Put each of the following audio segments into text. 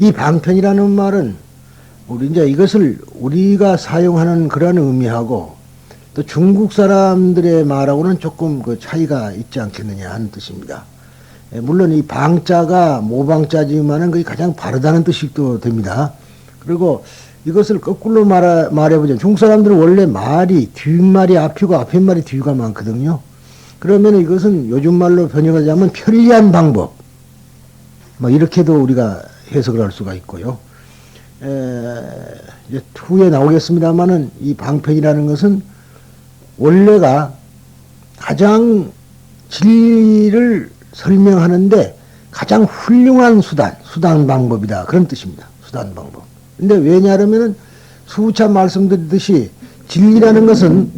이 방편이라는 말은 우리 이제 이것을 우리가 사용하는 그런 의미하고 또 중국 사람들의 말하고는 조금 그 차이가 있지 않겠느냐 하는 뜻입니다. 물론 이 방자가 모방자지만은 그게 가장 바르다는 뜻도 됩니다. 그리고 이것을 거꾸로 말해보자면 중국 사람들은 원래 말이 뒷말이 앞이고 앞뒷말이 뒤가 많거든요. 그러면 이것은 요즘 말로 번역하자면 편리한 방법, 뭐 이렇게도 우리가 해석을 할 수가 있고요. 이제 후에 나오겠습니다만은 이 방편이라는 것은 원래가 가장 진리를 설명하는데 가장 훌륭한 수단 방법이다. 그런 뜻입니다. 수단 방법. 근데 왜냐하면은 수차 말씀드렸듯이 진리라는 것은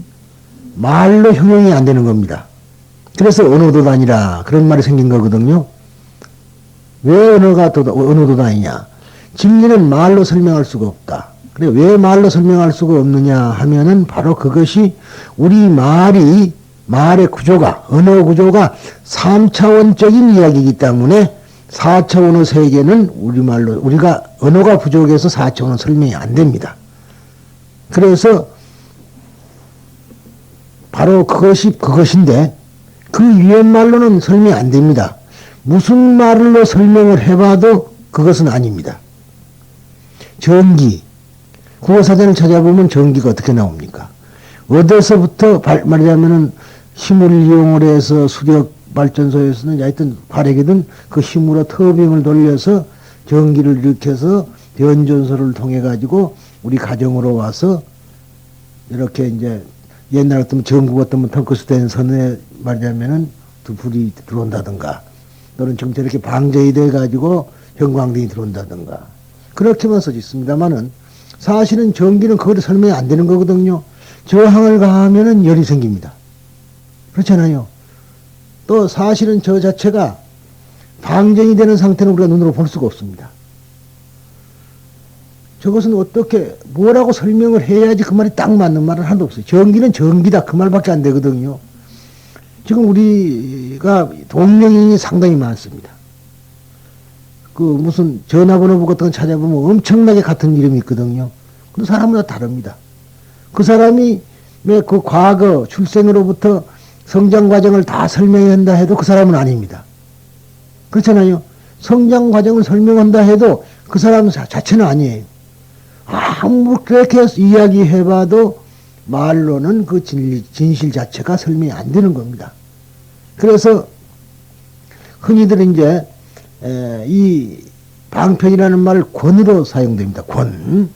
말로 형용이 안 되는 겁니다. 그래서 언어도단이라 그런 말이 생긴 거거든요. 왜 언어도단이냐? 진리는 말로 설명할 수가 없다. 그래 왜 말로 설명할 수가 없느냐 하면은 바로 그것이 우리 말의 구조가 언어 구조가 3차원적인 이야기이기 때문에 4차원의 세계는 우리말로 우리가 언어가 부족해서 4차원은 설명이 안 됩니다. 그래서 바로 그것인데 그 위의 말로는 설명이 안 됩니다. 무슨 말로 설명을 해봐도 그것은 아닙니다. 전기, 국어사전을 찾아보면 전기가 어떻게 나옵니까? 어디서부터 말하자면은 힘을 이용을 해서 수력 발전소에서는 하여튼 발액이든 그 힘으로 터빈을 돌려서 전기를 일으켜서 변전소를 통해 가지고 우리 가정으로 와서 이렇게 이제 옛날 같으면 전구 같으면 텅크스텐 선에 말하자면은 불이 들어온다든가 또는 정체 이렇게 방전이 돼 가지고 형광등이 들어온다든가 그렇게만 써져 있습니다만은 사실은 전기는 그거를 설명이 안 되는 거거든요. 저항을 가하면은 열이 생깁니다. 그렇잖아요. 또 사실은 저 자체가 방전이 되는 상태는 우리가 눈으로 볼 수가 없습니다. 저것은 어떻게 뭐라고 설명을 해야지 그 말이 딱 맞는 말은 하나도 없어요. 전기는 전기다 그 말밖에 안 되거든요. 지금 우리가 동명이인이 상당히 많습니다. 그 무슨 전화번호 같은 거 찾아보면 엄청나게 같은 이름이 있거든요. 근데 사람마다 다릅니다. 그 사람이 그 과거 출생으로부터 성장 과정을 다 설명한다 해도 그 사람은 아닙니다. 그렇잖아요. 성장 과정을 설명한다 해도 그 사람 자체는 아니에요. 아무 그렇게 이야기해봐도 말로는 그 진실 자체가 설명이 안 되는 겁니다. 그래서 흔히들 이제 이 방편이라는 말 권으로 사용됩니다. 권.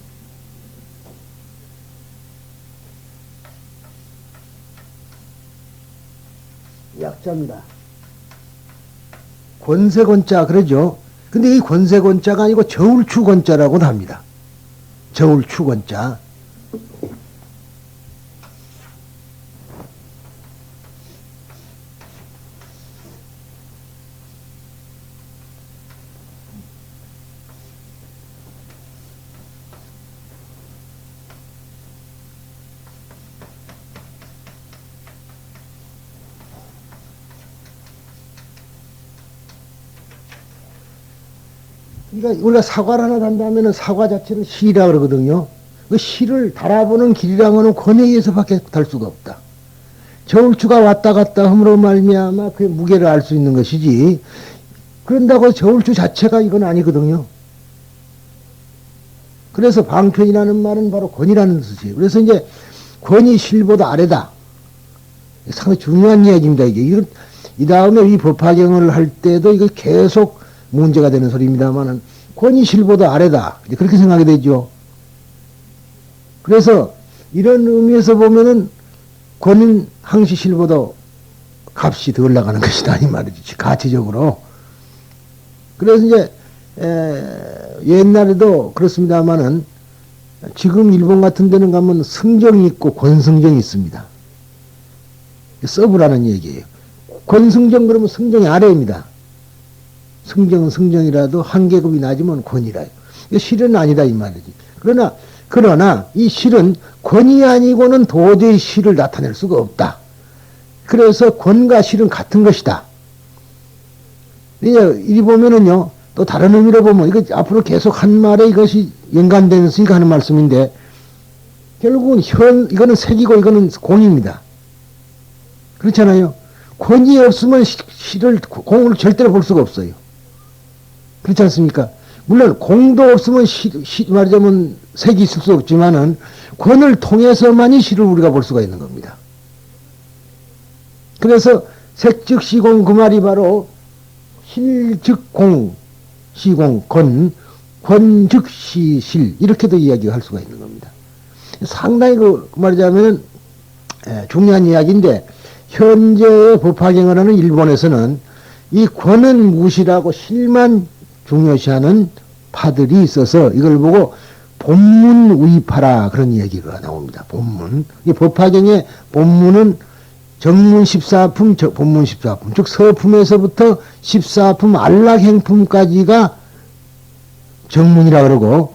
약자입니다. 권세권자 그러죠. 근데 이 권세권자가 아니고 저울추권자라고도 합니다. 저울추권자. 그러니까 우리가 사과를 하나 단다면 사과 자체는 실이라 그러거든요. 그 실을 달아보는 길이라면 권에 의해서밖에 달 수가 없다. 저울추가 왔다 갔다 함으로 말미암아 그 무게를 알 수 있는 것이지. 그런다고 저울추 자체가 이건 아니거든요. 그래서 방편이라는 말은 바로 권이라는 뜻이에요. 그래서 이제 권이 실보다 아래다. 상당히 중요한 이야기입니다. 이게 이 다음에 이 법화경을 할 때도 이거 계속 문제가 되는 소리입니다만은 권이 실보다 아래다. 이제 그렇게 생각이 되죠. 그래서 이런 의미에서 보면은 권은 항시 실보다 값이 더 올라가는 것이다 이 말이지 가치적으로. 그래서 이제 옛날에도 그렇습니다만은 지금 일본 같은 데는 가면 승정이 있고 권승정이 있습니다. 서브라는 얘기예요. 권승정 그러면 승정이 아래입니다. 승정은 승정이라도 한 계급이 낮으면 권이라요. 이거 실은 아니다 이 말이지. 그러나 이 실은 권이 아니고는 도저히 실을 나타낼 수가 없다. 그래서 권과 실은 같은 것이다. 이제 이 보면은요 또 다른 의미로 보면 이거 앞으로 계속 한 말에 이것이 연관되니까 하는 말씀인데 결국은 이거는 색이고 이거는 공입니다. 그렇잖아요. 권이 없으면 시를 공을 절대로 볼 수가 없어요. 그렇지 않습니까? 물론 공도 없으면 말하자면 색이 있을 수 없지만은 권을 통해서만이 시를 우리가 볼 수가 있는 겁니다. 그래서 색즉 시공 그 말이 바로 실즉 공, 시공, 권즉 시실 이렇게도 이야기할 수가 있는 겁니다. 상당히 그 말하자면 중요한 이야기인데 현재의 법화경을 하는 일본에서는 이 권은 무시라고 실만 중요시하는 파들이 있어서 이걸 보고 본문의파라 그런 이야기가 나옵니다. 본문. 이 법화경의 본문은 정문 14품, 본문 14품, 즉 서품에서부터 14품 안락행품까지가 정문이라 그러고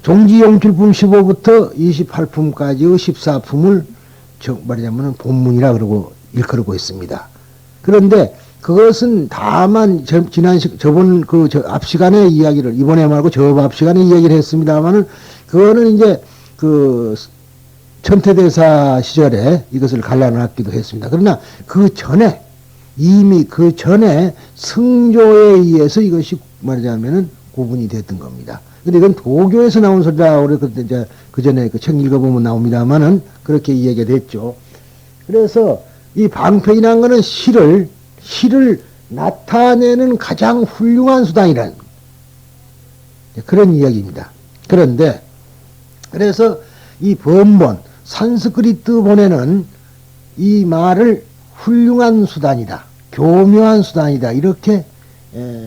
종지용출품 15부터 28품까지의 14품을 말하자면 본문이라 그러고 일컬고 있습니다. 그런데 그것은 다만 저번 앞 시간에 이야기를 이번에 말고 저 앞 시간에 이야기를 했습니다만은 그거는 이제 그 천태대사 시절에 이것을 갈라놨기도 했습니다. 그러나 이미 그 전에 승조에 의해서 이것이 말하자면은 구분이 됐던 겁니다. 근데 이건 도교에서 나온 소리라 우리 이제 그 전에 그 책 읽어보면 나옵니다만은 그렇게 이야기가 됐죠. 그래서 이 방편이라는 거는 시를 나타내는 가장 훌륭한 수단이라는 그런 이야기입니다. 그런데 그래서 이 번본 산스크리트 본에는 이 말을 훌륭한 수단이다, 교묘한 수단이다 이렇게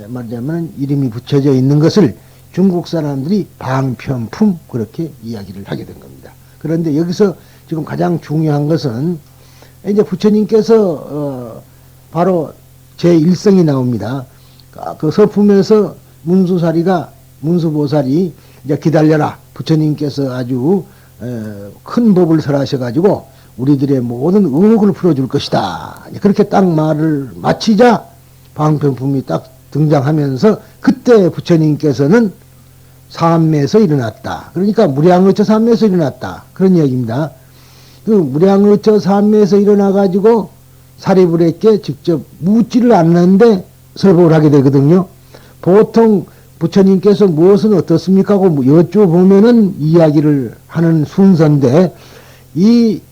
말하자면 이름이 붙여져 있는 것을 중국 사람들이 방편품 그렇게 이야기를 하게 된 겁니다. 그런데 여기서 지금 가장 중요한 것은 이제 부처님께서 바로 제1성이 나옵니다. 그 서품에서 문수보살이 이제 기다려라. 부처님께서 아주 큰 법을 설하셔가지고 우리들의 모든 의혹을 풀어줄 것이다. 그렇게 딱 말을 마치자 방편품이 딱 등장하면서 그때 부처님께서는 삼매에서 일어났다. 그러니까 무량의처 삼매에서 일어났다. 그런 이야기입니다. 그 무량의처 삼매에서 일어나가지고 사리불에게 직접 묻지를 않는데 설법을 하게 되거든요. 보통 부처님께서 무엇은 어떻습니까? 하고 여쭤보면은 이야기를 하는 순서인데 이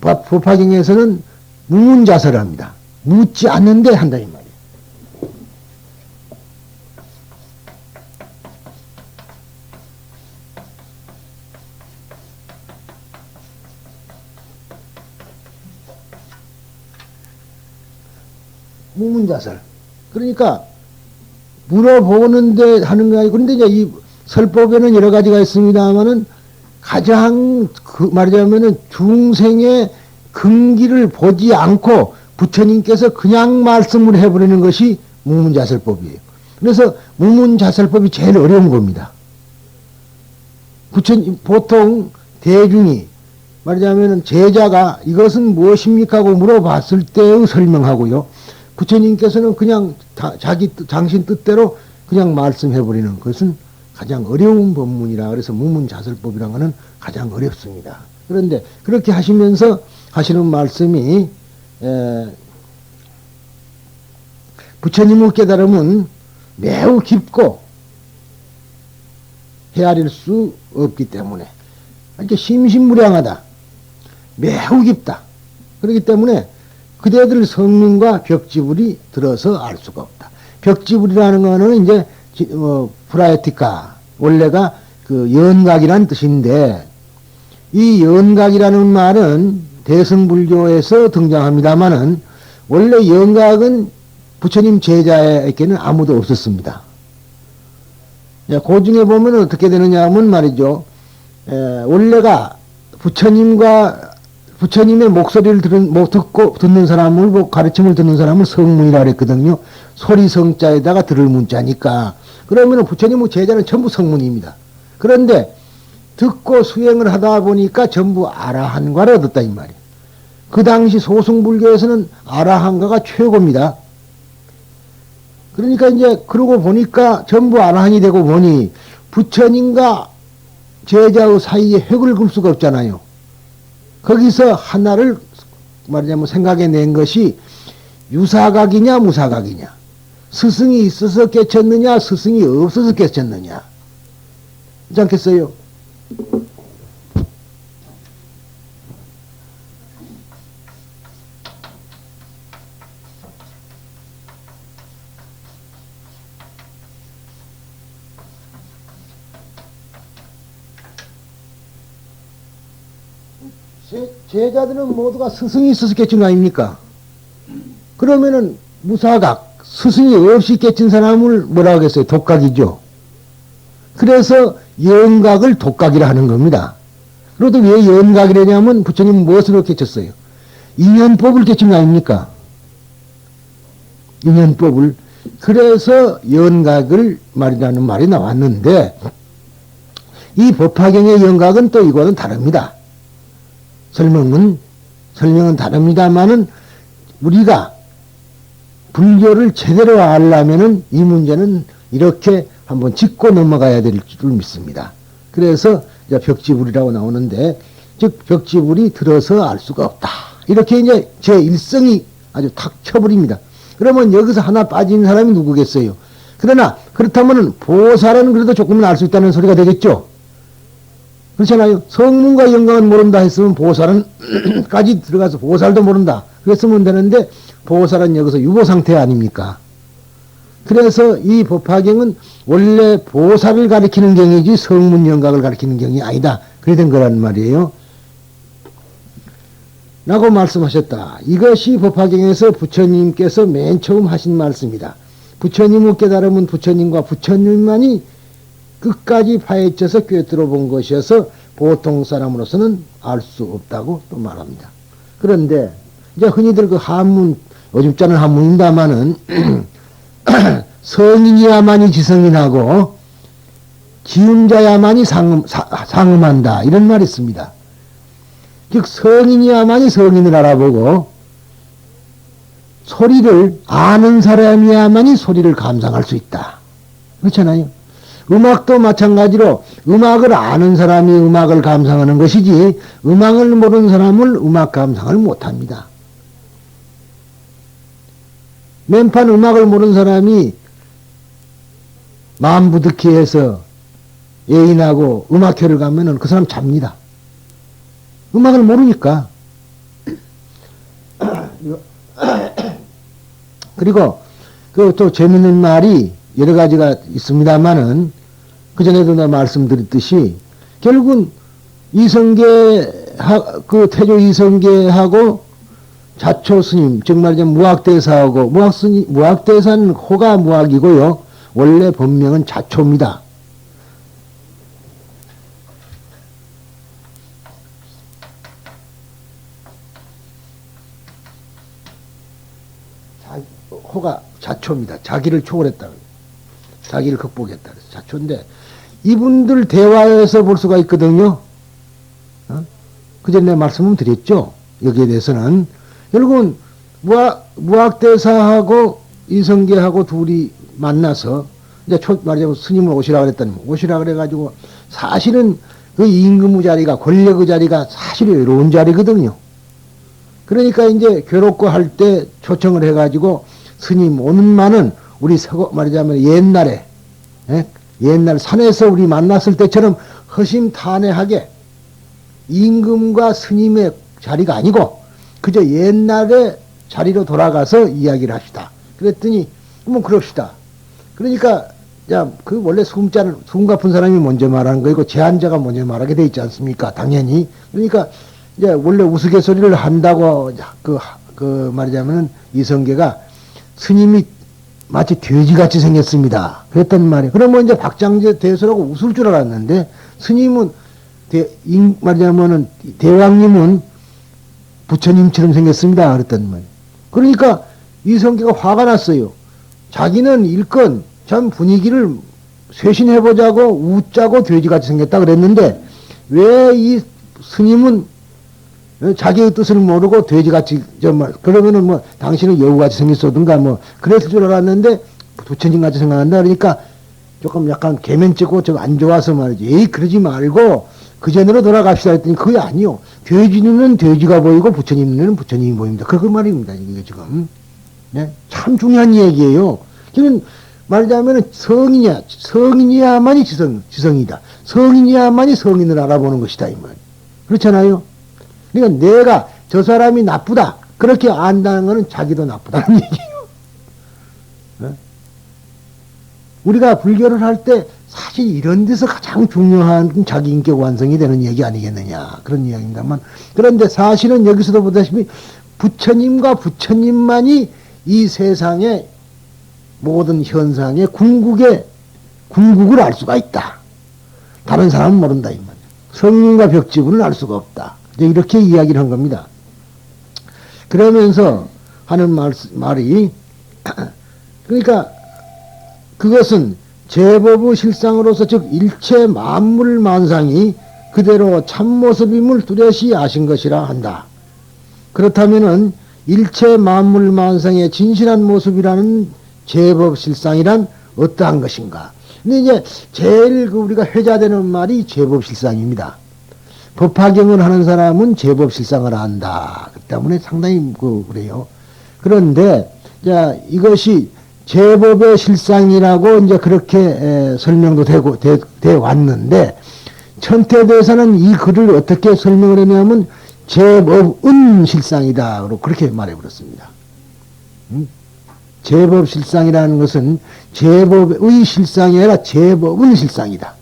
법화경에서는 무문자설을 합니다. 묻지 않는데 한다 이 말이에요. 무문자설. 그러니까 물어보는데 하는 거 아니고 그런데 이제 이 설법에는 여러 가지가 있습니다만은 가장 말하자면은 중생의 근기를 보지 않고 부처님께서 그냥 말씀을 해버리는 것이 무문자설법이에요. 그래서 무문자설법이 제일 어려운 겁니다. 보통 대중이 말하자면은 제자가 이것은 무엇입니까 하고 물어봤을 때의 설명하고요. 부처님께서는 그냥 당신 뜻대로 그냥 말씀해버리는 것은 가장 어려운 법문이라 그래서 무문자설법이라는 것은 가장 어렵습니다. 그런데 그렇게 하시면서 하시는 말씀이 부처님의 깨달음은 매우 깊고 헤아릴 수 없기 때문에 이렇게 심심무량하다. 매우 깊다. 그렇기 때문에 그대들 성능과 벽지불이 들어서 알 수가 없다. 벽지불이라는 거는 이제 프라에티카 원래가 그 연각이라는 뜻인데 이 연각이라는 말은 대승불교에서 등장합니다만은 원래 연각은 부처님 제자에게는 아무도 없었습니다. 그 중에 보면 어떻게 되느냐 하면 말이죠. 원래가 부처님의 목소리를 듣는 사람을, 가르침을 듣는 사람을 성문이라 그랬거든요. 소리 성자에다가 들을 문자니까. 그러면 부처님의 제자는 전부 성문입니다. 그런데 듣고 수행을 하다 보니까 전부 아라한과를 얻었다, 이 말이에요. 그 당시 소승불교에서는 아라한과가 최고입니다. 그러니까 이제 그러고 보니까 전부 아라한이 되고 보니 부처님과 제자의 사이에 획을 그을 수가 없잖아요. 거기서 하나를 말하자면 생각해 낸 것이 유사각이냐 무사각이냐, 스승이 있어서 깨쳤느냐 스승이 없어서 깨쳤느냐, 그렇지 않겠어요? 제자들은 모두가 스승이 있어서 깨친 거 아닙니까? 그러면은 무사각, 스승이 없이 깨친 사람을 뭐라 하겠어요? 독각이죠. 그래서 연각을 독각이라 하는 겁니다. 그래도 왜 연각이라냐면 부처님은 무엇으로 깨쳤어요? 인연법을 깨친 거 아닙니까? 인연법을. 그래서 연각을 말이라는 말이 나왔는데 이 법화경의 연각은 또 이거는 다릅니다. 설명은 다릅니다만은 우리가 불교를 제대로 알려면은 이 문제는 이렇게 한번 짚고 넘어가야 될 줄 믿습니다. 그래서 이제 벽지불이라고 나오는데, 즉 벽지불이 들어서 알 수가 없다. 이렇게 이제 제 일성이 아주 탁 쳐버립니다. 그러면 여기서 하나 빠진 사람이 누구겠어요? 그러나 그렇다면은 보살은 그래도 조금은 알 수 있다는 소리가 되겠죠. 그렇잖아요. 성문과 영광은 모른다 했으면 보살은 까지 들어가서 보살도 모른다 그랬으면 되는데 보살은 여기서 유보 상태 아닙니까? 그래서 이 법화경은 원래 보살을 가리키는 경이지 성문 영광을 가리키는 경이 아니다. 그래 된 거란 말이에요. 라고 말씀하셨다. 이것이 법화경에서 부처님께서 맨 처음 하신 말씀이다. 부처님의 깨달음은 부처님과 부처님만이 끝까지 파헤쳐서 꿰뚫어 본 것이어서 보통 사람으로서는 알 수 없다고 또 말합니다. 그런데 이제 흔히들 그 한문, 어줍잖은 한문입니다마는 성인이야만이 지성인하고 지음자야만이 상음한다 이런 말이 있습니다. 즉 성인이야만이 성인을 알아보고 소리를 아는 사람이야만이 소리를 감상할 수 있다. 그렇잖아요. 음악도 마찬가지로 음악을 아는 사람이 음악을 감상하는 것이지 음악을 모르는 사람은 음악 감상을 못합니다. 맨판 음악을 모르는 사람이 마음 부득이 해서 애인하고 음악회를 가면은 그 사람 잡니다. 음악을 모르니까. 그리고 그 또 재밌는 말이 여러 가지가 있습니다만은 그전에도 내가 말씀드렸듯이 결국은 그 태조 이성계하고 자초 스님, 즉 말하자면 무학대사하고 무학대사는 호가 무학이고요. 원래 본명은 자초입니다. 호가 자초입니다. 자기를 초월했다. 자기를 극복했다. 그래서 자초인데 이분들 대화에서 볼 수가 있거든요. 그전에 말씀을 드렸죠. 여기에 대해서는 결국은 무학대사하고 이성계하고 둘이 만나서 이제 말하자면 스님을 오시라 그랬더니 오시라 그래가지고 사실은 그 임금의 자리가 권력의 자리가 사실 외로운 자리거든요. 그러니까 이제 괴롭고 할 때 초청을 해가지고 스님 오는만은 우리 말하자면 옛날에 옛날 산에서 우리 만났을 때처럼 허심탄회하게 임금과 스님의 자리가 아니고 그저 옛날의 자리로 돌아가서 이야기를 합시다. 그랬더니 뭐 그럽시다. 그러니까 그 원래 숨 가쁜 사람이 먼저 말하는 거이고 제한자가 먼저 말하게 돼 있지 않습니까? 당연히. 그러니까 이제 원래 우스갯소리를 한다고 그 말하자면은 이성계가 스님이 마치 돼지같이 생겼습니다. 그랬단 말이에요. 그러면 이제 박장제 대소라고 웃을 줄 알았는데 스님은 말하자면은 대왕님은 부처님처럼 생겼습니다. 그랬단 말이에요. 그러니까 이성계가 화가 났어요. 자기는 일건 참 분위기를 쇄신해보자고 웃자고 돼지같이 생겼다 그랬는데 왜 이 스님은 자기의 뜻을 모르고 돼지같이 그러면은 뭐 당신은 여우같이 생겼었든가 뭐 그랬을 줄 알았는데 부처님 같이 생각한다. 그러니까 조금 약간 개면찍고 좀 안 좋아서 말이지. 에이, 그러지 말고 그 전으로 돌아갑시다 했더니 그게 아니요. 돼지 눈은 돼지가 보이고 부처님 눈은 부처님이 보입니다. 그 말입니다. 이게 지금. 네? 참 중요한 얘기예요. 지금 말하자면 성인이야만이 지성이다. 성인이야만이 성인을 알아보는 것이다. 이 말. 그렇잖아요. 그러니까 내가 저 사람이 나쁘다. 그렇게 안다는 것은 자기도 나쁘다는 얘기예요. 네? 우리가 불교를 할 때 사실 이런 데서 가장 중요한 자기 인격 완성이 되는 얘기 아니겠느냐. 그런 이야기입니다만. 그런데 사실은 여기서도 보다시피 부처님과 부처님만이 이 세상의 모든 현상의 궁극을 알 수가 있다. 다른 사람은 모른다. 이 말이야. 성인과 벽지분을 알 수가 없다. 이렇게 이야기를 한 겁니다. 그러면서 하는 말이 그러니까 그것은 제법의 실상으로서 즉 일체 만물 만상이 그대로 참모습임을 뚜렷이 아신 것이라 한다. 그렇다면은 일체 만물 만상의 진실한 모습이라는 제법 실상이란 어떠한 것인가? 근데 이제 제일 우리가 회자되는 말이 제법 실상입니다. 법화경을 하는 사람은 제법 실상을 안다. 그 때문에 상당히 그래요. 그런데 자 이것이 제법의 실상이라고 이제 그렇게 설명도 돼 왔는데 천태대사는 이 글을 어떻게 설명을 했냐면 제법은 실상이다. 그렇게 말해 버렸습니다. 제법 실상이라는 것은 제법의 실상이 아니라 제법은 실상이다.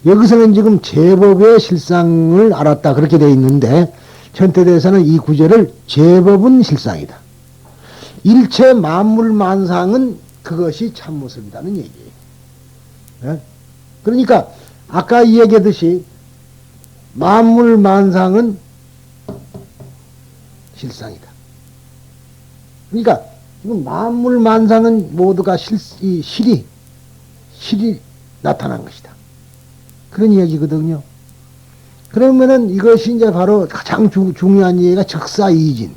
여기서는 지금 제법의 실상을 알았다. 그렇게 되어 있는데 천태대사는 이 구절을 제법은 실상이다. 일체 만물 만상은 그것이 참모습이라는 얘기예요. 네? 그러니까 아까 이야기했듯이 만물 만상은 실상이다. 그러니까 지금 만물 만상은 모두가 실이 나타난 것이다. 그런 이야기거든요. 그러면은 이것이 이제 바로 가장 중요한 얘기가 적사이진.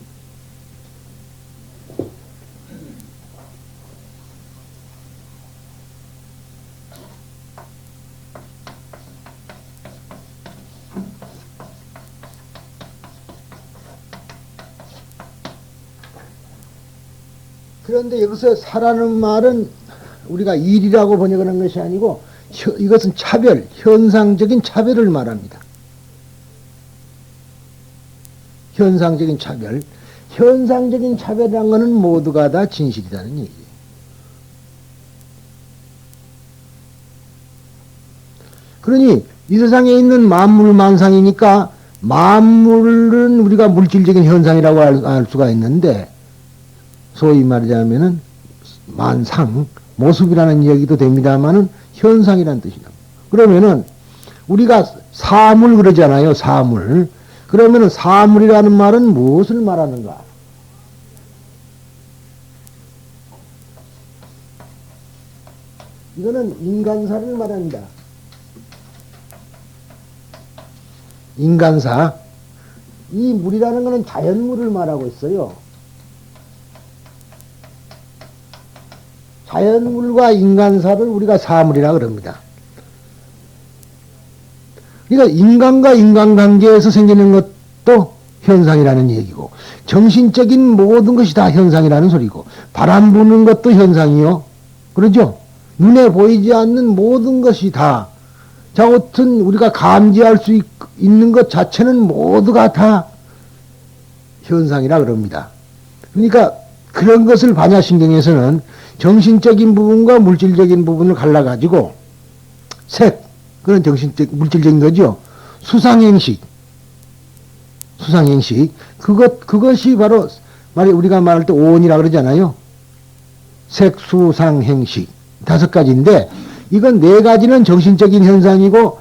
그런데 여기서 사라는 말은 우리가 일이라고 번역하는 것이 아니고 이것은 차별, 현상적인 차별을 말합니다. 현상적인 차별. 현상적인 차별이라는 것은 모두가 다 진실이라는 얘기예요. 그러니 이 세상에 있는 만물 만상이니까 만물은 우리가 물질적인 현상이라고 할 수가 있는데 소위 말하자면은 만상, 모습이라는 이야기도 됩니다만은 현상이라는 뜻이다. 그러면은 우리가 사물 그러잖아요. 사물. 그러면은 사물이라는 말은 무엇을 말하는가? 이거는 인간사를 말합니다. 인간사. 이 물이라는 것은 자연물을 말하고 있어요. 자연물과 인간사를 우리가 사물이라 그럽니다. 그러니까 인간과 인간관계에서 생기는 것도 현상이라는 얘기고 정신적인 모든 것이 다 현상이라는 소리고 바람 부는 것도 현상이요. 그러죠? 눈에 보이지 않는 모든 것이 다 자우튼 우리가 감지할 수 있는 것 자체는 모두가 다 현상이라 그럽니다. 그러니까 그런 것을 반야신경에서는 정신적인 부분과 물질적인 부분을 갈라가지고 색, 그런 물질적인 거죠. 수상행식. 그것이 바로 우리가 말할 때 오온이라 그러잖아요. 색, 수, 상, 행식. 5가지인데 이건 4가지는 정신적인 현상이고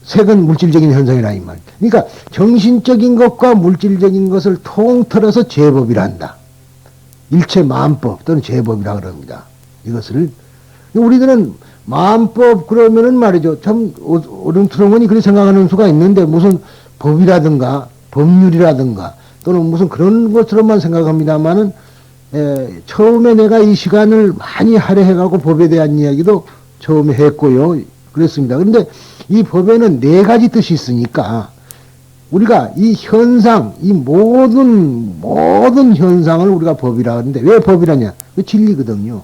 색은 물질적인 현상이라 이 말. 그러니까 정신적인 것과 물질적인 것을 통틀어서 제법이란다. 일체 만법 또는 제법이라 그럽니다. 이것을 우리들은 만법 그러면은 말이죠. 참 어른투렁하니 그렇게 생각하는 수가 있는데 무슨 법이라든가 법률이라든가 또는 무슨 그런 것처럼만 생각합니다만은 처음에 내가 이 시간을 많이 할애해가고 법에 대한 이야기도 처음에 했고요. 그랬습니다. 그런데 이 법에는 네 가지 뜻이 있으니까 우리가 이 현상, 이 모든 현상을 우리가 법이라 하는데 왜 법이라냐? 그 진리거든요.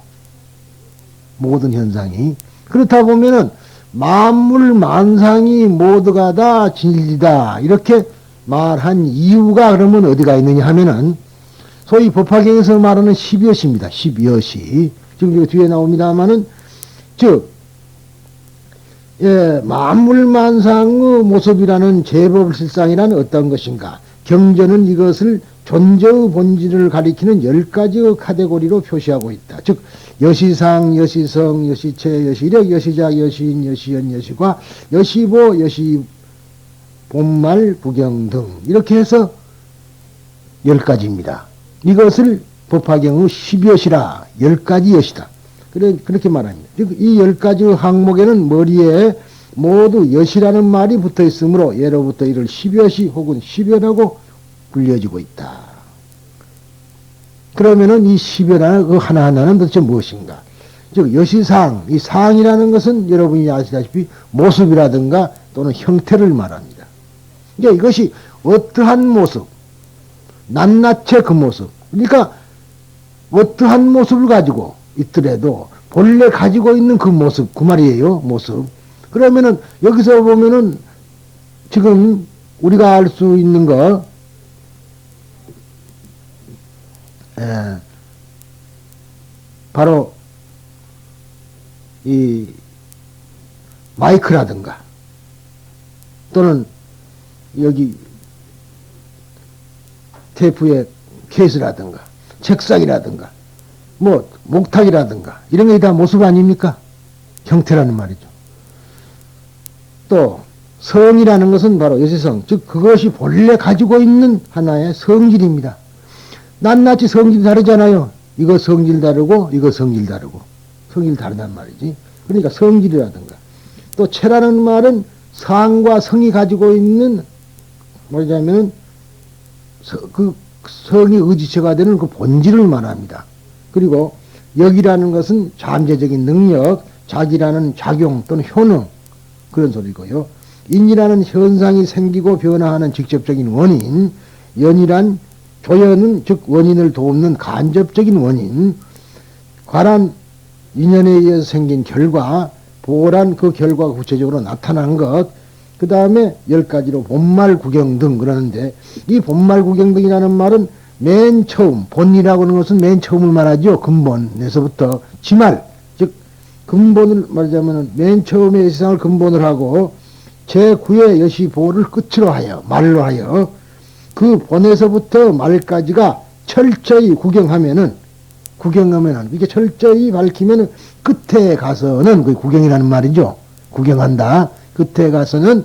모든 현상이. 그렇다 보면은 만물 만상이 모두가 다 진리다. 이렇게 말한 이유가 그러면 어디가 있느냐 하면은 소위 법화경에서 말하는 십여시입니다. 십여시. 지금 뒤에 나옵니다만은 즉 만물만상의 모습이라는 제법실상이란 어떤 것인가? 경전은 이것을 존재의 본질을 가리키는 10가지의 카테고리로 표시하고 있다. 즉 여시상, 여시성, 여시체, 여시력, 여시작, 여시인, 여시연, 여시과, 여시보, 여시본말, 구경 등 이렇게 해서 10가지입니다. 이것을 법화경의 십여시라 10가지 여시다. 그렇게 말합니다. 즉, 이 10가지 항목에는 머리에 모두 여시라는 말이 붙어 있으므로 예로부터 이를 십여시 혹은 십여라고 불려지고 있다. 그러면은 이 십여라는 그 하나하나는 도대체 무엇인가? 즉, 여시상, 이 상이라는 것은 여러분이 아시다시피 모습이라든가 또는 형태를 말합니다. 그러니까 이것이 어떠한 모습, 낱낱의 그 모습. 그러니까 어떠한 모습을 가지고 있더라도 본래 가지고 있는 그 모습, 그 말이에요, 모습. 그러면은 여기서 보면은 지금 우리가 알 수 있는 거, 바로 이 마이크라든가 또는 여기 테이프의 케이스라든가 책상이라든가 뭐 목탁이라든가 이런 게 다 모습 아닙니까? 형태라는 말이죠. 또 성이라는 것은 바로 여시성, 즉 그것이 본래 가지고 있는 하나의 성질입니다. 낱낱이 성질이 다르잖아요. 이거 성질 다르고 이거 성질 다르고 성질 다르단 말이지. 그러니까 성질이라든가 또 체라는 말은 상과 성이 가지고 있는 뭐냐면은 그 성이 의지체가 되는 그 본질을 말합니다. 그리고 역이라는 것은 잠재적인 능력, 작이라는 작용 또는 효능 그런 소리고요. 인이라는 현상이 생기고 변화하는 직접적인 원인, 연이란 조연은 즉 원인을 돕는 간접적인 원인, 관한 인연에 의해서 생긴 결과, 보란 그 결과가 구체적으로 나타난 것, 그 다음에 10가지로 본말 구경 등 그러는데 이 본말 구경 등이라는 말은 맨 처음, 본이라고 하는 것은 맨 처음을 말하죠. 근본에서부터 지말, 즉 근본을 말하자면 맨 처음에 세상을 근본을 하고 제9의 여시보를 끝으로 하여 말로 하여 그 본에서부터 말까지가 철저히 구경하면은 이게 철저히 밝히면은 끝에 가서는 그 구경이라는 말이죠. 구경한다. 끝에 가서는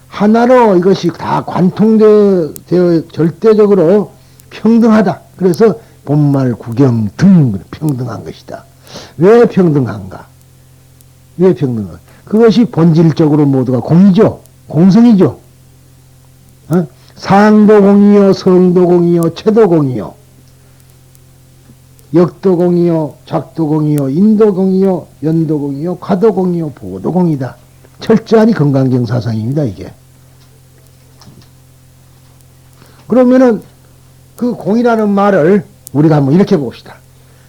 하나로 이것이 다 관통되어 절대적으로 평등하다. 그래서 본말 구경 등 평등한 것이다. 왜 평등한가? 왜 평등한가? 그것이 본질적으로 모두가 공이죠. 공성이죠. 어? 상도 공이요, 성도 공이요, 체도 공이요, 역도 공이요, 작도 공이요, 인도 공이요, 연도 공이요, 과도 공이요, 보도 공이다. 철저한 건강경 사상입니다, 이게. 그러면은 그 공이라는 말을 우리가 한번 이렇게 봅시다.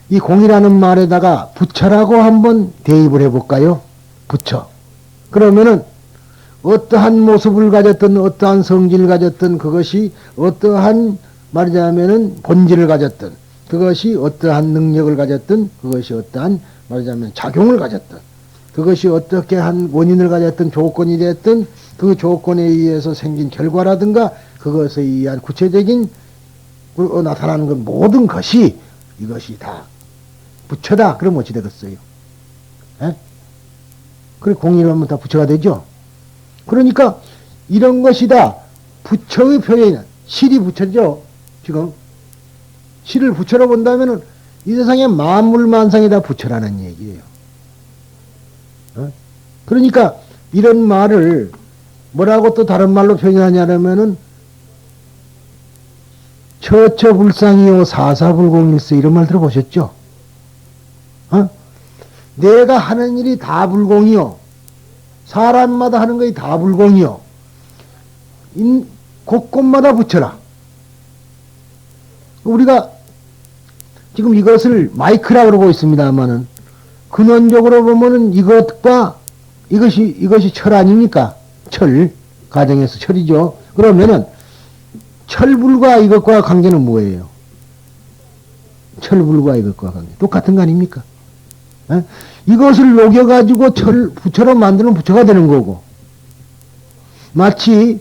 이 공이라는 말에다가 부처라고 한번 대입을 해볼까요? 부처. 그러면은 어떠한 모습을 가졌든 어떠한 성질을 가졌든 그것이 어떠한 말하자면은 본질을 가졌든 그것이 어떠한 능력을 가졌든 그것이 어떠한 말하자면 작용을 가졌든 그것이 어떻게 한 원인을 가졌든 조건이 됐든 그 조건에 의해서 생긴 결과라든가 그것에 의한 구체적인 나타나는 것 모든 것이 이것이 다 부처다. 그럼 어찌 되겠어요? 에? 그래 공이라면 다 부처가 되죠. 그러니까 이런 것이 다 부처의 표현이야. 실이 부처죠. 지금 실을 부처로 본다면은 이 세상에 만물만상이 다 부처라는 얘기예요. 어? 그러니까 이런 말을 뭐라고 또 다른 말로 표현하냐면은 처처불상이요 사사불공일세 이런 말 들어보셨죠? 어? 내가 하는 일이 다 불공이요. 사람마다 하는 것이 다 불공이요. 곳곳마다 붙여라. 우리가 지금 이것을 마이크라고 그러고 있습니다만은 근원적으로 보면은 이것이 철 아닙니까? 철. 가정에서 철이죠. 그러면은 철불과 이것과 관계는 뭐예요? 철불과 이것과 관계. 똑같은 거 아닙니까? 에? 이것을 녹여가지고 부처로 만드는 부처가 되는 거고, 마치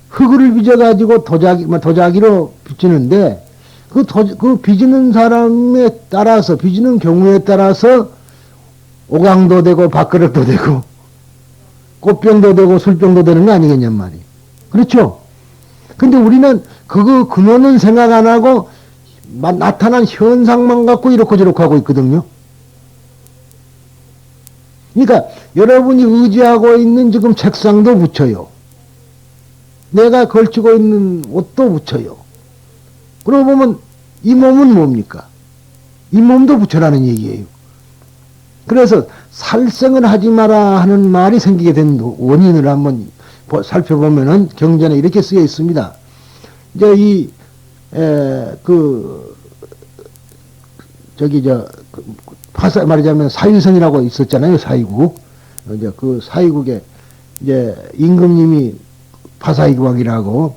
흙을 빚어가지고 도자기로 빚지는데, 그 빚는 사람에 따라서, 빚는 경우에 따라서 오강도 되고, 밥그릇도 되고, 꽃병도 되고, 술병도 되는 거 아니겠냔 말이에요. 그렇죠? 근데 우리는 그거 근원은 생각 안 하고, 나타난 현상만 갖고 이렇고 저렇고 하고 있거든요. 그러니까 여러분이 의지하고 있는 지금 책상도 붙여요. 내가 걸치고 있는 옷도 붙여요. 그러고 보면 이 몸은 뭡니까? 이 몸도 붙여라는 얘기예요. 그래서 살생을 하지 마라 하는 말이 생기게 된 원인을 한번 살펴보면은 경전에 이렇게 쓰여 있습니다. 이제 말하자면 사유성이라고 있었잖아요, 사유국. 이제 그 사유국에 이제 임금님이 파사이국왕이라고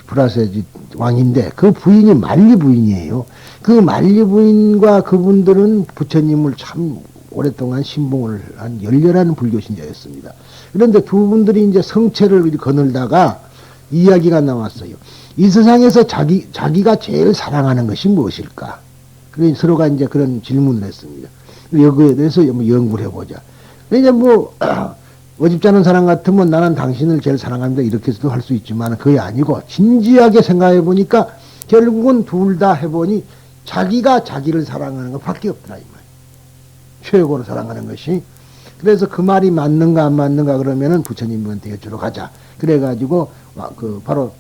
브라세지 왕인데 그 부인이 만리 부인이에요. 그 만리 부인과 그분들은 부처님을 참 오랫동안 신봉을 한 열렬한 불교 신자였습니다. 그런데 두 분들이 이제 성체를 거늘다가 이야기가 나왔어요. 이 세상에서 자기가 제일 사랑하는 것이 무엇일까? 그래서 서로가 이제 그런 질문을 했습니다. 여기에 대해서 뭐 연구를 해보자. 이제 어집지 않은 사람 같으면 나는 당신을 제일 사랑합니다. 이렇게도 할 수 있지만 그게 아니고 진지하게 생각해 보니까 결국은 둘 다 해보니 자기가 자기를 사랑하는 것밖에 없더라 이 말. 최고로 사랑하는 것이. 그래서 그 말이 맞는가 안 맞는가 그러면은 부처님한테 여쭈러 가자. 그래가지고 바로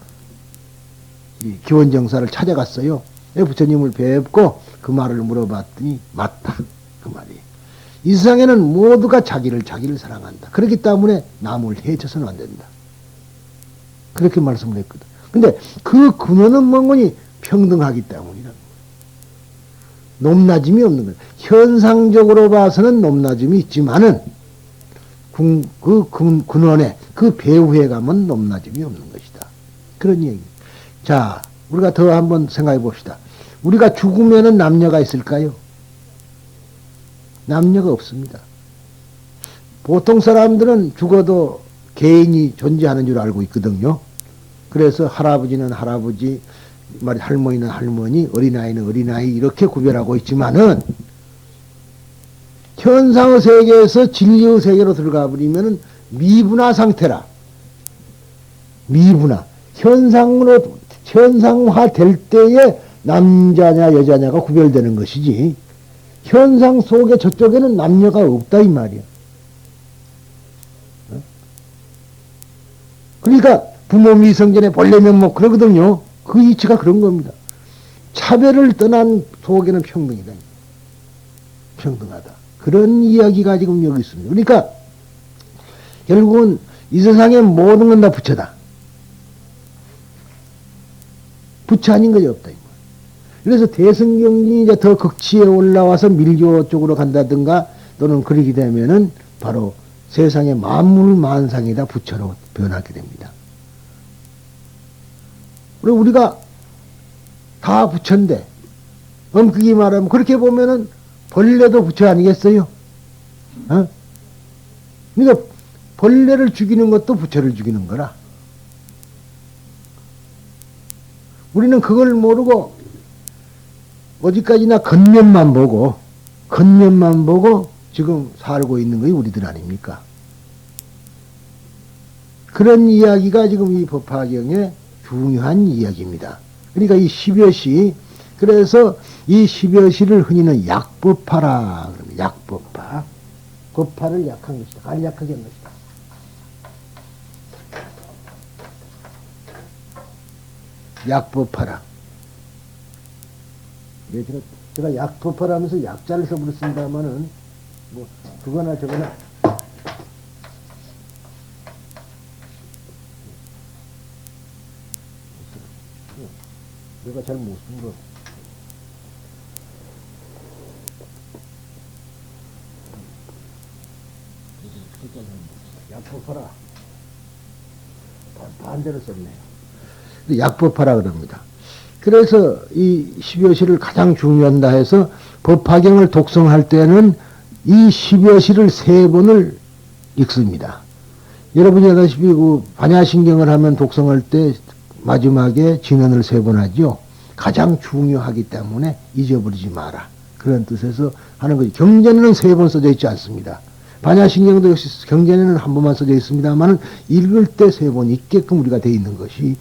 이 기원정사를 찾아갔어요. 부처님을 뵙고 그 말을 물어봤더니 맞다 그 말이. 이 세상에는 모두가 자기를 사랑한다. 그렇기 때문에 남을 해쳐서는 안 된다. 그렇게 말씀을 했거든. 근데 그 근원은 뭔거니 평등하기 때문이라는 거예요. 높낮임이 없는 거예요. 현상적으로 봐서는 높낮임이 있지만은 그 근원에 그 배후에 가면 높낮임이 없는 것이다. 그런 얘기. 자, 우리가 더 한번 생각해 봅시다. 우리가 죽으면은 남녀가 있을까요? 남녀가 없습니다. 보통 사람들은 죽어도 개인이 존재하는 줄 알고 있거든요. 그래서 할아버지는 할아버지, 할머니는 할머니, 어린아이는 어린아이 이렇게 구별하고 있지만은 현상의 세계에서 진리의 세계로 들어가 버리면은 미분화 상태라. 미분화. 현상화 될 때에 남자냐 여자냐가 구별되는 것이지 현상 속에 저쪽에는 남녀가 없다 이 말이야. 그러니까 부모 미성전에 본래 면목 그러거든요. 그 이치가 그런 겁니다. 차별을 떠난 속에는 평등이다. 평등하다. 그런 이야기가 지금 여기 있습니다. 그러니까 결국은 이 세상에 모든 건 다 부처다. 부처 아닌 것이 없다. 그래서 대승경전이 이제 더 극치에 올라와서 밀교 쪽으로 간다든가 또는 그러게 되면은 바로 세상의 만물 만상이 다 부처로 변하게 됩니다. 그리고 우리가 다 부처인데 엄격히 말하면 그렇게 보면은 벌레도 부처 아니겠어요? 어? 그러니까 벌레를 죽이는 것도 부처를 죽이는 거라. 우리는 그걸 모르고 어디까지나 겉면만 보고 지금 살고 있는 것이 우리들 아닙니까? 그런 이야기가 지금 이 법화경의 중요한 이야기입니다. 그러니까 이 십여시, 그래서 이 십여시를 흔히는 약법화라 그럽니다. 약법화. 법화를 약한 것이다. 간략하게 한 것이다. 약법하라. 예, 제가 약법하라 하면서 약자를 써버렸습니다만은, 뭐, 그거나 저거나. 내가 잘 못 쓴 거. 약법하라. 반대로 썼네요. 약법하라 그럽니다. 그래서 이 12여시를 가장 중요한다 해서 법화경을 독성할 때는 이 12여시를 3번을 읽습니다. 여러분이 아다시피 그 반야신경을 하면 독성할 때 마지막에 진언을 3번 하죠. 가장 중요하기 때문에 잊어버리지 마라. 그런 뜻에서 하는 거죠. 경전에는 3번 써져 있지 않습니다. 반야신경도 역시 경전에는 한 번만 써져 있습니다만 읽을 때 3번 있게끔 우리가 돼 있는 것이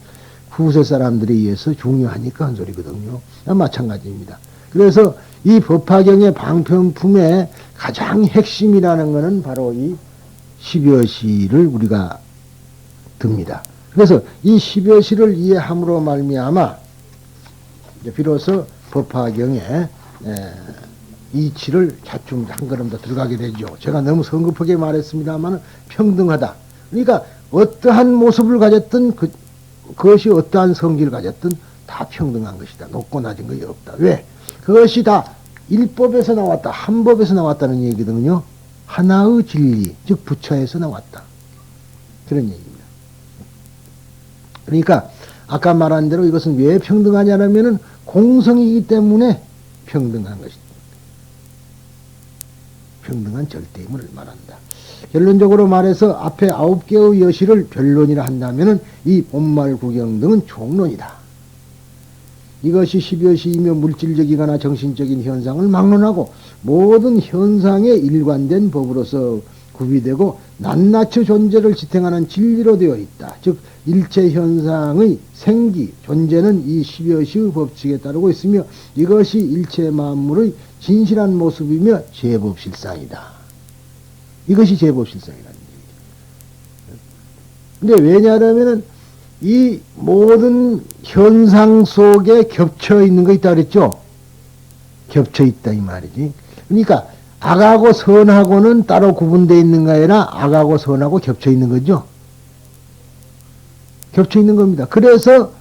후세 사람들에 의해서 중요하니까 한 소리거든요. 마찬가지입니다. 그래서 이 법화경의 방편품의 가장 핵심이라는 것은 바로 이 12여시를 우리가 듭니다. 그래서 이 12여시를 이해함으로 말미암아 비로소 법화경에 이치를 차츰 한 걸음 더 들어가게 되죠. 제가 너무 성급하게 말했습니다만 평등하다. 그러니까 어떠한 모습을 가졌든 그것이 어떠한 성질을 가졌든 다 평등한 것이다. 높고 낮은 것이 없다. 왜? 그것이 다 일법에서 나왔다. 한법에서 나왔다는 얘기거든요. 하나의 진리, 즉 부처에서 나왔다. 그런 얘기입니다. 그러니까 아까 말한 대로 이것은 왜 평등하냐면은 공성이기 때문에 평등한 것이다. 평등한 절대임을 말한다. 결론적으로 말해서 앞에 9개의 여시를 변론이라 한다면은 이 본말 구경 등은 총론이다. 이것이 12여시이며 물질적이거나 정신적인 현상을 막론하고 모든 현상에 일관된 법으로서 구비되고 낱낱이 존재를 지탱하는 진리로 되어 있다. 즉 일체 현상의 생기, 존재는 이 12여시의 법칙에 따르고 있으며 이것이 일체 만물의 진실한 모습이며 제법실상이다. 이것이 제법실상이라는 얘기죠. 근데 왜냐하면은 이 모든 현상 속에 겹쳐 있는 거 있다 그랬죠? 겹쳐 있다 이 말이지. 그러니까 악하고 선하고는 따로 구분되어 있는 게 아니라 악하고 선하고 겹쳐 있는 거죠. 겹쳐 있는 겁니다. 그래서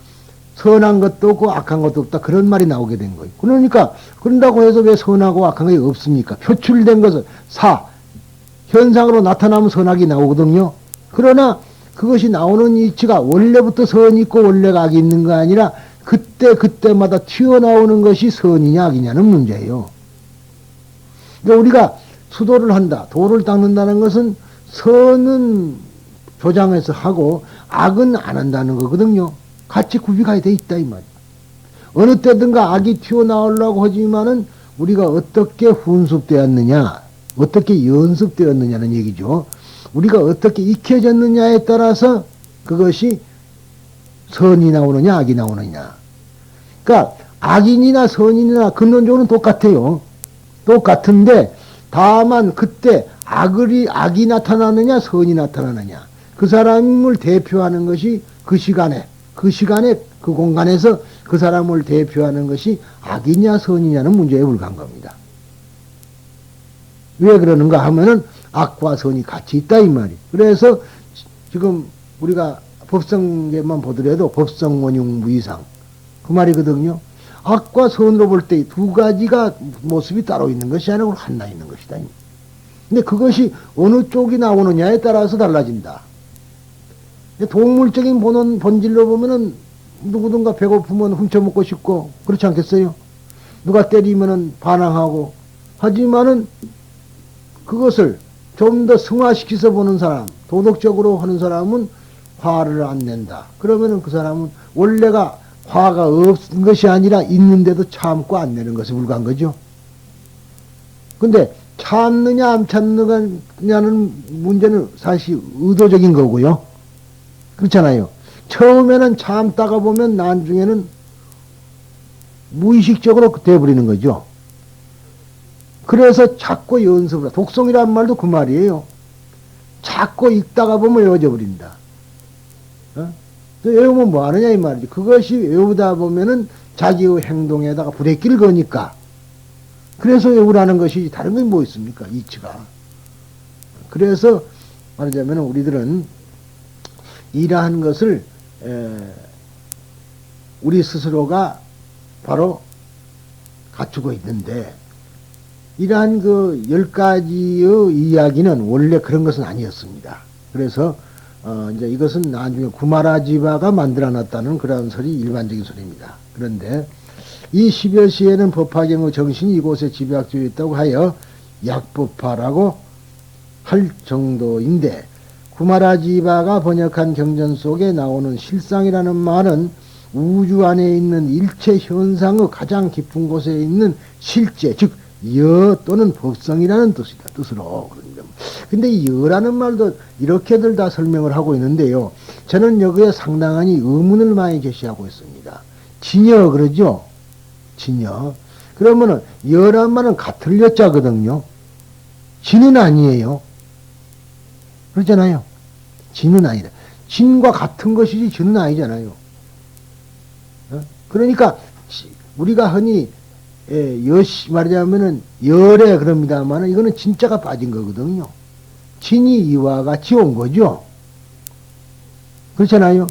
선한 것도 없고 악한 것도 없다. 그런 말이 나오게 된 거예요. 그러니까 그런다고 해서 왜 선하고 악한 게 없습니까? 표출된 것은 현상으로 나타나면 선악이 나오거든요. 그러나 그것이 나오는 이치가 원래부터 선이 있고 원래가 악이 있는 거 아니라 그때마다 튀어나오는 것이 선이냐 악이냐는 문제예요. 그러니까 우리가 수도를 한다, 돌을 닦는다는 것은 선은 조장해서 하고 악은 안 한다는 거거든요. 같이 구비가 돼 있다 이 말이야. 어느 때든가 악이 튀어나오려고 하지만은 우리가 어떻게 훈습되었느냐, 어떻게 연습되었느냐는 얘기죠. 우리가 어떻게 익혀졌느냐에 따라서 그것이 선이 나오느냐 악이 나오느냐. 그러니까 악인이나 선인이나 근원적으로는 똑같아요. 똑같은데 다만 그때 악이 나타나느냐 선이 나타나느냐, 그 사람을 대표하는 것이 그 시간에 그 공간에서 그 사람을 대표하는 것이 악이냐 선이냐는 문제에 불과한 겁니다. 왜 그러는가 하면은 악과 선이 같이 있다 이 말이. 그래서 지금 우리가 법성계만 보더라도 법성원용 무이상 그 말이거든요. 악과 선으로 볼 때 두 가지가 모습이 따로 있는 것이 아니고 하나 있는 것이다. 근데 그것이 어느 쪽이 나오느냐에 따라서 달라진다. 동물적인 본질로 보면은 누구든가 배고프면 훔쳐먹고 싶고 그렇지 않겠어요? 누가 때리면은 반항하고. 하지만은 그것을 좀 더 승화시켜서 보는 사람, 도덕적으로 하는 사람은 화를 안 낸다. 그러면은 그 사람은 원래가 화가 없는 것이 아니라 있는데도 참고 안 내는 것에 불과한 거죠. 근데 참느냐 안 참느냐는 문제는 사실 의도적인 거고요. 그렇잖아요. 처음에는 참다가 보면 나중에는 무의식적으로 돼버리는 거죠. 그래서 자꾸 연습을, 독성이란 말도 그 말이에요. 자꾸 읽다가 보면 외워져 버린다. 또 외우면 뭐 하느냐 이 말이지. 그것이 외우다 보면은 자기의 행동에다가 부대끼를 거니까. 그래서 외우라는 것이 다른 건 뭐 있습니까? 이치가. 그래서 말하자면 우리들은 이러한 것을 우리 스스로가 바로 갖추고 있는데, 이러한 그 10가지의 이야기는 원래 그런 것은 아니었습니다. 그래서 이제 이것은 나중에 구마라지바가 만들어놨다는 그런 소리, 일반적인 소리입니다. 그런데 이 10여 시에는 법화경의 정신이 이곳에 집약되어 있다고 하여 약법화라고 할 정도인데, 구마라지바가 번역한 경전 속에 나오는 실상이라는 말은 우주 안에 있는 일체 현상의 가장 깊은 곳에 있는 실제, 즉 여 또는 법성이라는 뜻으로. 근데 이 여라는 말도 이렇게들 다 설명을 하고 있는데요, 저는 여기에 상당히 의문을 많이 제시하고 있습니다. 진여 그러죠? 진여. 그러면은 여란 말은 같을 여자거든요. 진은 아니에요. 그렇잖아요. 진은 아니다. 진과 같은 것이지 진은 아니잖아요. 그러니까 우리가 흔히 말하자면은 열에 그럽니다만은 이거는 진짜가 빠진 거거든요. 진이 이와 같이 온 거죠. 그렇잖아요.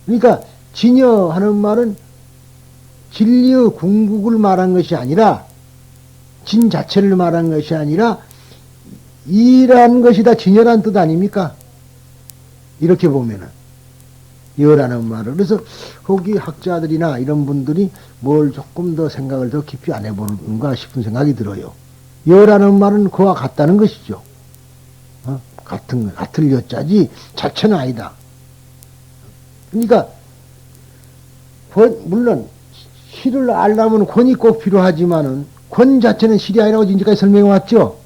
그러니까 진여 하는 말은 진리의 궁극을 말한 것이 아니라, 진 자체를 말한 것이 아니라 이라는 것이 다 진여란 뜻 아닙니까? 이렇게 보면은 여라는 말을. 그래서 거기 학자들이나 이런 분들이 뭘 조금 더 생각을 더 깊이 안 해보는가 싶은 생각이 들어요. 여라는 말은 그와 같다는 것이죠. 같을 여자지 자체는 아니다. 그러니까 물론 실을 알려면 권이 꼭 필요하지만은 권 자체는 실이 아니라고 지금까지 설명해 왔죠.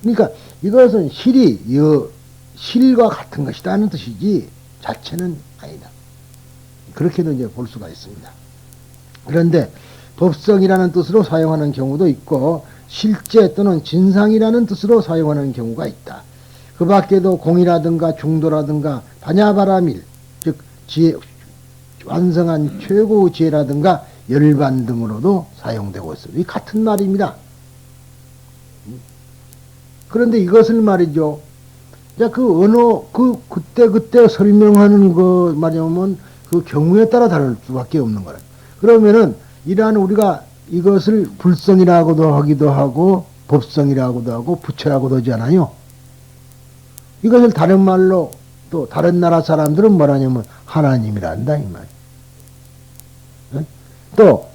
그러니까 이것은 실과 같은 것이다 하는 뜻이지 자체는 아니다. 그렇게도 이제 볼 수가 있습니다. 그런데 법성이라는 뜻으로 사용하는 경우도 있고, 실제 또는 진상이라는 뜻으로 사용하는 경우가 있다. 그 밖에도 공이라든가 중도라든가 반야바라밀, 즉 지혜, 완성한 최고의 지혜라든가 열반 등으로도 사용되고 있습니다. 이 같은 말입니다. 그런데 이것을 말이죠, 그 언어, 그때 설명하는 거 말하면 그 경우에 따라 다를 수밖에 없는 거예요. 그러면은, 이러한 우리가 이것을 불성이라고도 하기도 하고, 법성이라고도 하고, 부처라고도 하잖아요. 이것을 다른 말로, 또 다른 나라 사람들은 뭐라냐면 하나님이란다, 이 말. 또,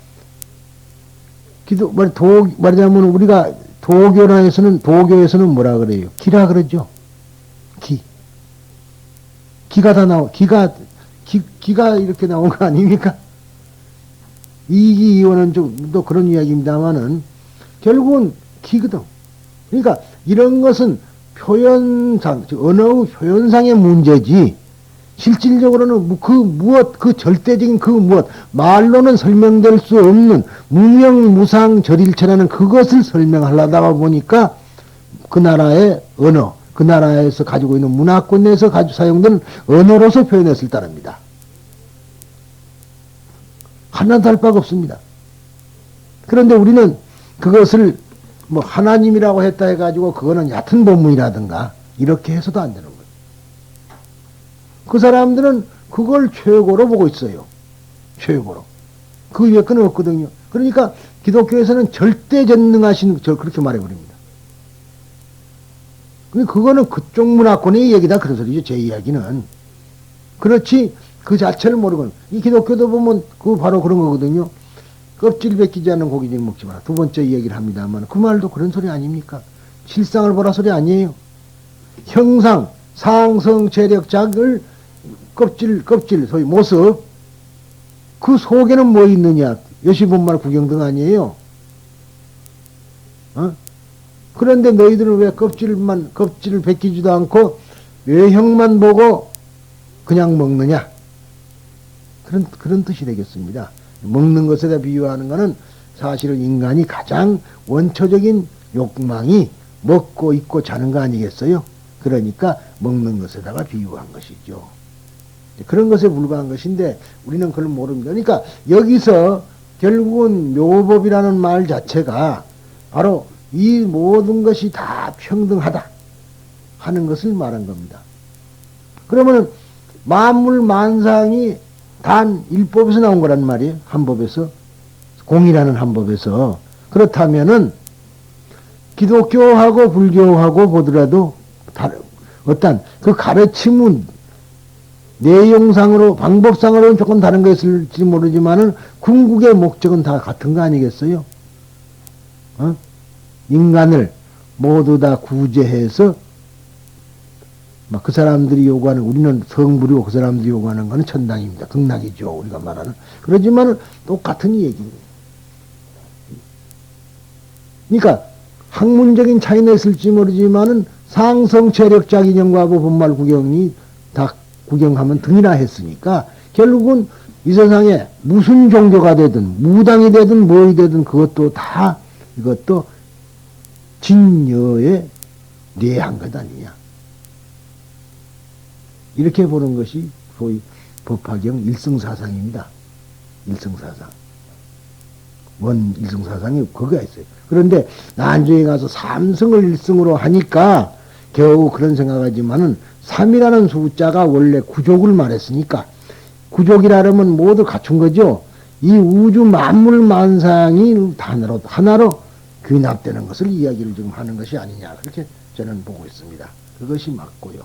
말하자면 우리가 도교에서는 뭐라 그래요? 기라 그러죠? 기가 다 기가 이렇게 나온 거 아닙니까? 이기이원은 좀 또 그런 이야기입니다만은 결국은 기거든. 그러니까 이런 것은 표현상, 즉 언어의 표현상의 문제지, 실질적으로는 그 절대적인 말로는 설명될 수 없는 무명무상절일체라는 그것을 설명하려다가 보니까 그 나라의 언어, 그 나라에서 가지고 있는 문화권 내에서 사용되는 언어로서 표현했을 따릅니다. 하나도 할 바가 없습니다. 그런데 우리는 그것을 뭐 하나님이라고 했다 해가지고 그거는 얕은 본문이라든가 이렇게 해서도 안 되는 거예요. 그 사람들은 그걸 최고로 보고 있어요. 최고로. 그 위에 건 없거든요. 그러니까 기독교에서는 절대 전능하신, 그렇게 말해버립니다. 근데 그거는 그쪽 문화권의 얘기다, 그런 소리죠. 제 이야기는. 그렇지, 그 자체를 모르고는. 이 기독교도 보면 그 바로 그런 거거든요. 껍질 벗기지 않는 고기는 먹지 마라. 두 번째 이야기를 합니다만 그 말도 그런 소리 아닙니까? 실상을 보라 소리 아니에요. 형상, 상성, 체력작을 껍질, 소위 모습, 그 속에는 뭐 있느냐? 여시분말 구경등 아니에요? 그런데 너희들은 왜 껍질을 벗기지도 않고 외형만 보고 그냥 먹느냐? 그런 뜻이 되겠습니다. 먹는 것에다 비유하는 것은 사실은 인간이 가장 원초적인 욕망이 먹고 입고 자는 거 아니겠어요? 그러니까 먹는 것에다가 비유한 것이죠. 그런 것에 불과한 것인데 우리는 그걸 모릅니다. 그러니까 여기서 결국은 묘법이라는 말 자체가 바로 이 모든 것이 다 평등하다 하는 것을 말한 겁니다. 그러면 만물 만상이 단 일법에서 나온 거란 말이에요. 한법에서. 공이라는 한법에서. 그렇다면은 기독교하고 불교하고 보더라도 어떤 그 가르침은 내용상으로 방법상으로는 조금 다른 거 있을지 모르지만은 궁극의 목적은 다 같은 거 아니겠어요? 인간을 모두 다 구제해서 막 그 사람들이 요구하는, 우리는 성불이고 그 사람들이 요구하는 거는 천당입니다. 극락이죠. 우리가 말하는. 그러지만은 똑같은 얘기입니다. 그러니까 학문적인 차이는 있을지 모르지만은 상성체력자 기념과부 본말 구경이 다 구경하면 등이나 했으니까 결국은 이 세상에 무슨 종교가 되든 무당이 되든 뭐이 되든 그것도 다 이것도 진여에 내한 것 아니냐. 이렇게 보는 것이 소위 법화경 일승사상입니다. 일승사상. 원 일승사상이 거기가 있어요. 그런데 나중에 가서 삼승을 일승으로 하니까 겨우 그런 생각하지만은 3이라는 숫자가 원래 구족을 말했으니까 구족이라면 모두 갖춘 거죠. 이 우주 만물 만상이 하나로 귀납되는 것을 이야기를 지금 하는 것이 아니냐. 그렇게 저는 보고 있습니다. 그것이 맞고요.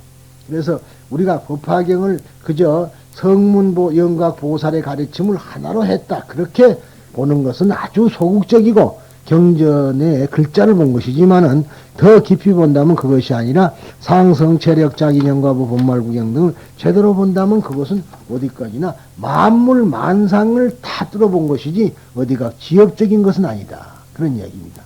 그래서 우리가 법화경을 그저 성문 영각 보살의 가르침을 하나로 했다. 그렇게 보는 것은 아주 소극적이고 경전의 글자를 본 것이지만은 더 깊이 본다면 그것이 아니라 상성, 체력, 자기념과부, 본말 구경 등을 제대로 본다면 그것은 어디까지나 만물 만상을 다 뚫어본 것이지 어디가 지역적인 것은 아니다. 그런 이야기입니다.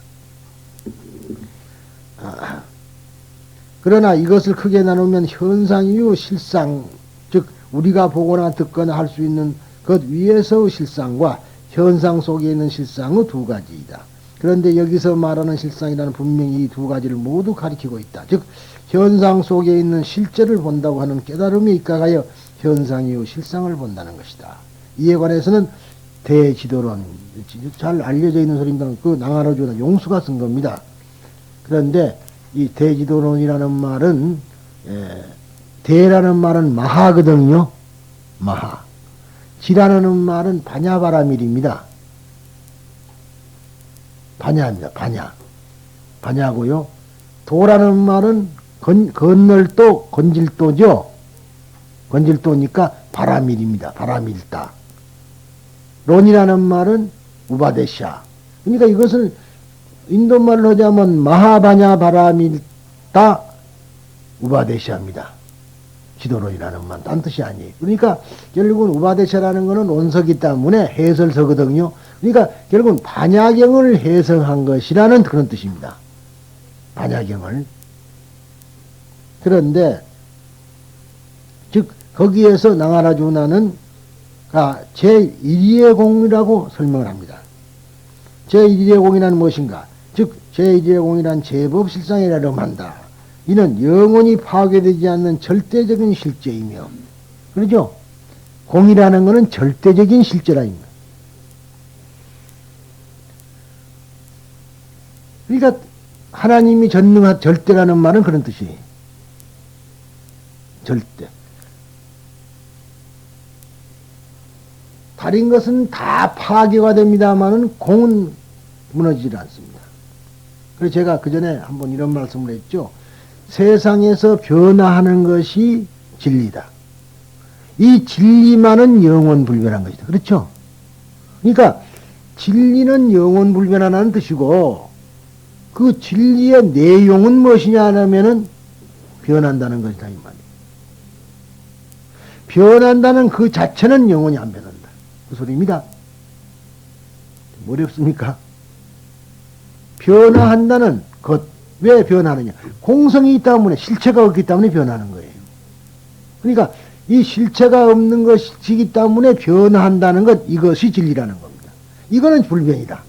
그러나 이것을 크게 나누면 현상이요 실상, 즉 우리가 보거나 듣거나 할 수 있는 것 위에서의 실상과 현상 속에 있는 실상의 두 가지이다. 그런데 여기서 말하는 실상이라는 분명히 이 두 가지를 모두 가리키고 있다. 즉 현상 속에 있는 실제를 본다고 하는 깨달음에 입각하여 현상이요 실상을 본다는 것이다. 이에 관해서는 대지도론, 잘 알려져 있는 소리입니다. 그 낭하로주나 용수가 쓴 겁니다. 그런데 이 대지도론이라는 말은 대라는 말은 마하거든요. 마하. 지라는 말은 반야바라밀입니다. 반야입니다. 반야. 반야고요. 도라는 말은 건널도, 건질도죠. 건질도니까 바라밀입니다. 바라밀다. 론이라는 말은 우바데샤. 그러니까 이것을 인도말로 하자면 마하바냐 바라밀다 우바데샤입니다. 지도론이라는 말, 딴 뜻이 아니에요. 그러니까 결국은 우바데샤라는 것은 원석이 때문에 해설서거든요. 그러니까 결국은 반야경을 해석한 것이라는 그런 뜻입니다. 반야경을. 그런데 즉 거기에서 낭하라주나는 제1위의 공이라고 설명을 합니다. 제1위의 공이란 무엇인가? 즉 제1위의 공이란 제법실상이라고 한다. 이는 영원히 파괴되지 않는 절대적인 실제이며, 그러죠? 공이라는 것은 절대적인 실제라입니다. 그러니까 하나님이 전능한 절대라는 말은 그런 뜻이에요. 절대. 다른 것은 다 파괴가 됩니다만은 공은 무너지지 않습니다. 그래서 제가 그 전에 한번 이런 말씀을 했죠. 세상에서 변화하는 것이 진리다. 이 진리만은 영원불변한 것이다. 그렇죠? 그러니까 진리는 영원불변하다는 뜻이고 그 진리의 내용은 무엇이냐 하면은 변한다는 것이다 이 말이에요. 변한다는 그 자체는 영원히 안 변한다. 그 소리입니다. 어렵습니까? 변화한다는 것. 왜 변하느냐? 공성이 있기 때문에, 실체가 없기 때문에 변하는 거예요. 그러니까 이 실체가 없는 것이기 때문에 변화한다는 것, 이것이 진리라는 겁니다. 이거는 불변이다.